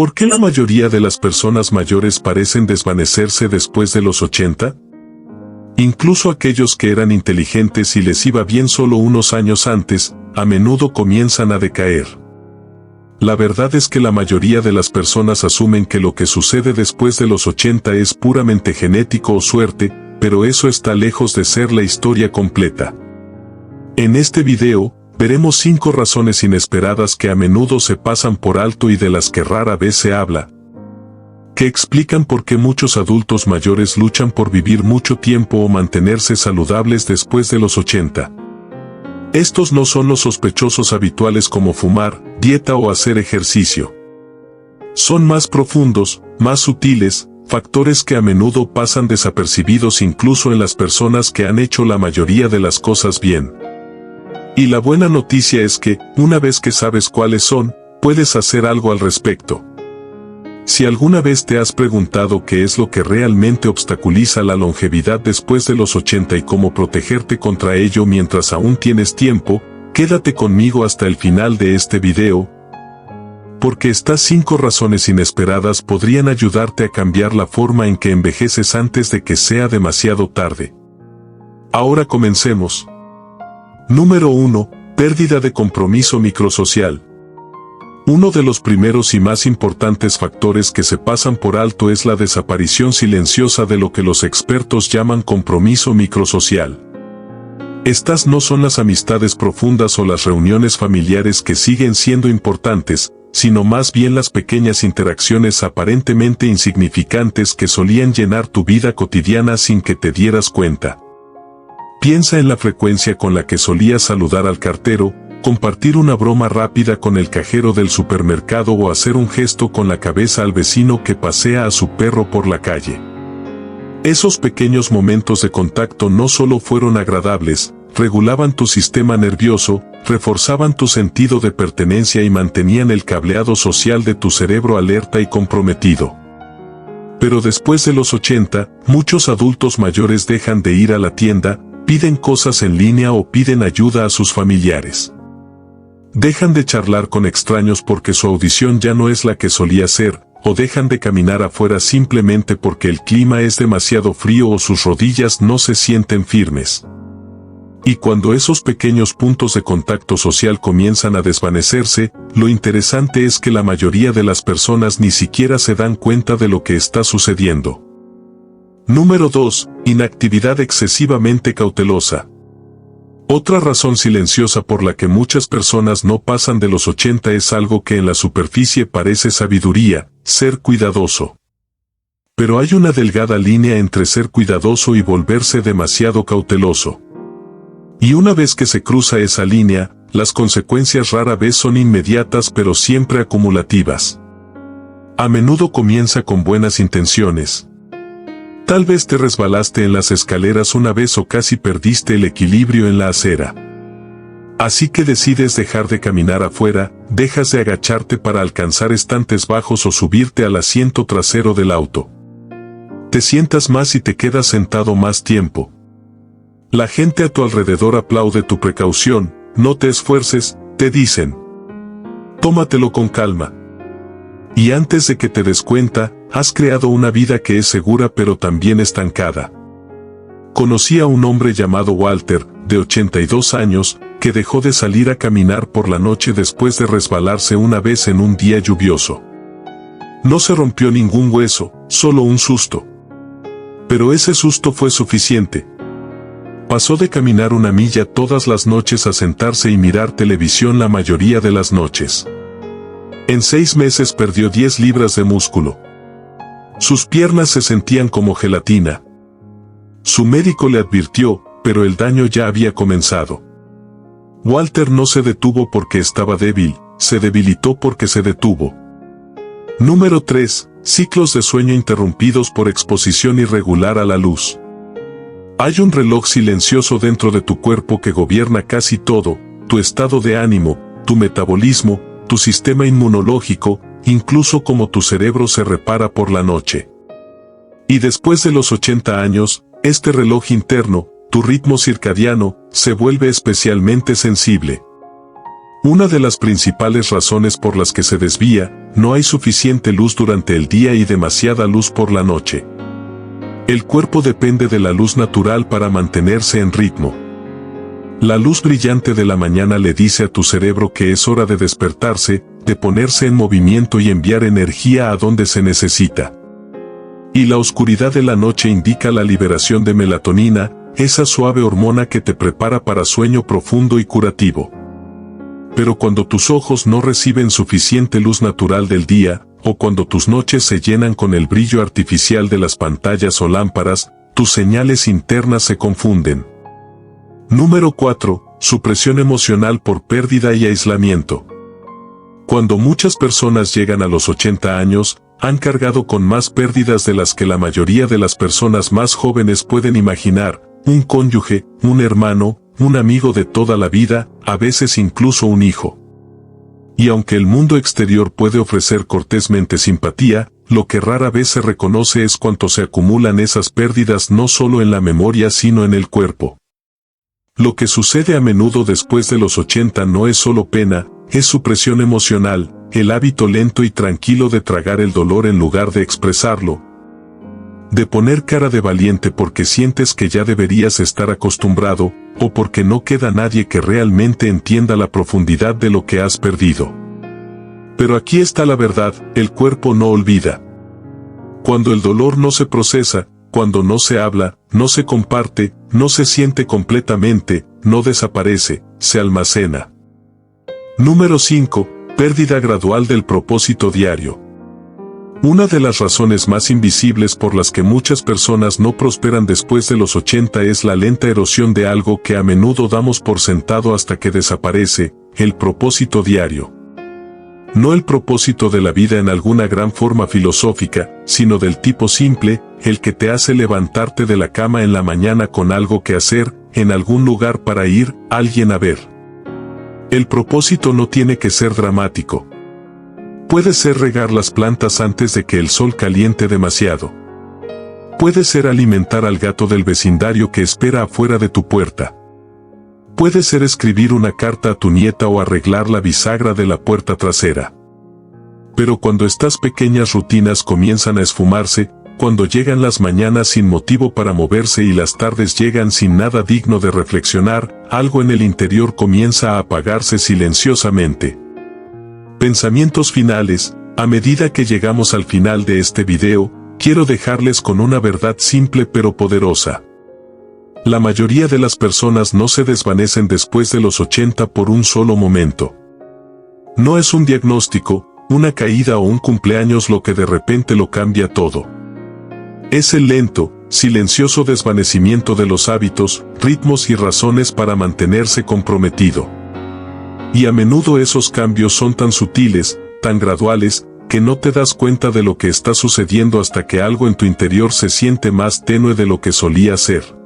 ¿Por qué la mayoría de las personas mayores parecen desvanecerse después de los 80? Incluso aquellos que eran inteligentes y les iba bien solo unos años antes, a menudo comienzan a decaer. La verdad es que la mayoría de las personas asumen que lo que sucede después de los 80 es puramente genético o suerte, pero eso está lejos de ser la historia completa. En este video, veremos 5 razones inesperadas que a menudo se pasan por alto y de las que rara vez se habla, que explican por qué muchos adultos mayores luchan por vivir mucho tiempo o mantenerse saludables después de los 80. Estos no son los sospechosos habituales como fumar, dieta o hacer ejercicio. Son más profundos, más sutiles, factores que a menudo pasan desapercibidos incluso en las personas que han hecho la mayoría de las cosas bien. Y la buena noticia es que, una vez que sabes cuáles son, puedes hacer algo al respecto. Si alguna vez te has preguntado qué es lo que realmente obstaculiza la longevidad después de los 80 y cómo protegerte contra ello mientras aún tienes tiempo, quédate conmigo hasta el final de este video, porque estas 5 razones inesperadas podrían ayudarte a cambiar la forma en que envejeces antes de que sea demasiado tarde. Ahora comencemos. Número 1. Pérdida de compromiso microsocial. Uno de los primeros y más importantes factores que se pasan por alto es la desaparición silenciosa de lo que los expertos llaman compromiso microsocial. Estas no son las amistades profundas o las reuniones familiares que siguen siendo importantes, sino más bien las pequeñas interacciones aparentemente insignificantes que solían llenar tu vida cotidiana sin que te dieras cuenta. Piensa en la frecuencia con la que solías saludar al cartero, compartir una broma rápida con el cajero del supermercado o hacer un gesto con la cabeza al vecino que pasea a su perro por la calle. Esos pequeños momentos de contacto no solo fueron agradables, regulaban tu sistema nervioso, reforzaban tu sentido de pertenencia y mantenían el cableado social de tu cerebro alerta y comprometido. Pero después de los 80, muchos adultos mayores dejan de ir a la tienda, piden cosas en línea o piden ayuda a sus familiares. Dejan de charlar con extraños porque su audición ya no es la que solía ser, o dejan de caminar afuera simplemente porque el clima es demasiado frío o sus rodillas no se sienten firmes. Y cuando esos pequeños puntos de contacto social comienzan a desvanecerse, lo interesante es que la mayoría de las personas ni siquiera se dan cuenta de lo que está sucediendo. Número 2. Inactividad excesivamente cautelosa. Otra razón silenciosa por la que muchas personas no pasan de los 80 es algo que en la superficie parece sabiduría, ser cuidadoso. Pero hay una delgada línea entre ser cuidadoso y volverse demasiado cauteloso. Y una vez que se cruza esa línea, las consecuencias rara vez son inmediatas pero siempre acumulativas. A menudo comienza con buenas intenciones. Tal vez te resbalaste en las escaleras una vez o casi perdiste el equilibrio en la acera. Así que decides dejar de caminar afuera, dejas de agacharte para alcanzar estantes bajos o subirte al asiento trasero del auto. Te sientas más y te quedas sentado más tiempo. La gente a tu alrededor aplaude tu precaución, no te esfuerces, te dicen. Tómatelo con calma. Y antes de que te des cuenta, has creado una vida que es segura pero también estancada. Conocí a un hombre llamado Walter, de 82 años, que dejó de salir a caminar por la noche después de resbalarse una vez en un día lluvioso. No se rompió ningún hueso, solo un susto. Pero ese susto fue suficiente. Pasó de caminar una milla todas las noches a sentarse y mirar televisión la mayoría de las noches. En 6 meses perdió 10 libras de músculo. Sus piernas se sentían como gelatina. Su médico le advirtió, pero el daño ya había comenzado. Walter no se detuvo porque estaba débil, se debilitó porque se detuvo. Número 3. Ciclos de sueño interrumpidos por exposición irregular a la luz. Hay un reloj silencioso dentro de tu cuerpo que gobierna casi todo, tu estado de ánimo, tu metabolismo, tu sistema inmunológico, incluso cómo tu cerebro se repara por la noche. Y después de los 80 años, este reloj interno, tu ritmo circadiano, se vuelve especialmente sensible. Una de las principales razones por las que se desvía, no hay suficiente luz durante el día y demasiada luz por la noche. El cuerpo depende de la luz natural para mantenerse en ritmo. La luz brillante de la mañana le dice a tu cerebro que es hora de despertarse, de ponerse en movimiento y enviar energía a donde se necesita. Y la oscuridad de la noche indica la liberación de melatonina, esa suave hormona que te prepara para sueño profundo y curativo. Pero cuando tus ojos no reciben suficiente luz natural del día, o cuando tus noches se llenan con el brillo artificial de las pantallas o lámparas, tus señales internas se confunden. Número 4. Supresión emocional por pérdida y aislamiento. Cuando muchas personas llegan a los 80 años, han cargado con más pérdidas de las que la mayoría de las personas más jóvenes pueden imaginar: un cónyuge, un hermano, un amigo de toda la vida, a veces incluso un hijo. Y aunque el mundo exterior puede ofrecer cortésmente simpatía, lo que rara vez se reconoce es cuánto se acumulan esas pérdidas no solo en la memoria sino en el cuerpo. Lo que sucede a menudo después de los 80 no es solo pena, es supresión emocional, el hábito lento y tranquilo de tragar el dolor en lugar de expresarlo, de poner cara de valiente porque sientes que ya deberías estar acostumbrado, o porque no queda nadie que realmente entienda la profundidad de lo que has perdido. Pero aquí está la verdad: el cuerpo no olvida. Cuando el dolor no se procesa, cuando no se habla, no se comparte, no se siente completamente, no desaparece, se almacena. Número 5. Pérdida gradual del propósito diario. Una de las razones más invisibles por las que muchas personas no prosperan después de los 80 es la lenta erosión de algo que a menudo damos por sentado hasta que desaparece: el propósito diario. No el propósito de la vida en alguna gran forma filosófica, sino del tipo simple, el que te hace levantarte de la cama en la mañana con algo que hacer, en algún lugar para ir, alguien a ver. El propósito no tiene que ser dramático. Puede ser regar las plantas antes de que el sol caliente demasiado. Puede ser alimentar al gato del vecindario que espera afuera de tu puerta. Puede ser escribir una carta a tu nieta o arreglar la bisagra de la puerta trasera. Pero cuando estas pequeñas rutinas comienzan a esfumarse, cuando llegan las mañanas sin motivo para moverse y las tardes llegan sin nada digno de reflexionar, algo en el interior comienza a apagarse silenciosamente. Pensamientos finales. A medida que llegamos al final de este video, quiero dejarles con una verdad simple pero poderosa. La mayoría de las personas no se desvanecen después de los 80 por un solo momento. No es un diagnóstico, una caída o un cumpleaños lo que de repente lo cambia todo. Es el lento, silencioso desvanecimiento de los hábitos, ritmos y razones para mantenerse comprometido. Y a menudo esos cambios son tan sutiles, tan graduales, que no te das cuenta de lo que está sucediendo hasta que algo en tu interior se siente más tenue de lo que solía ser.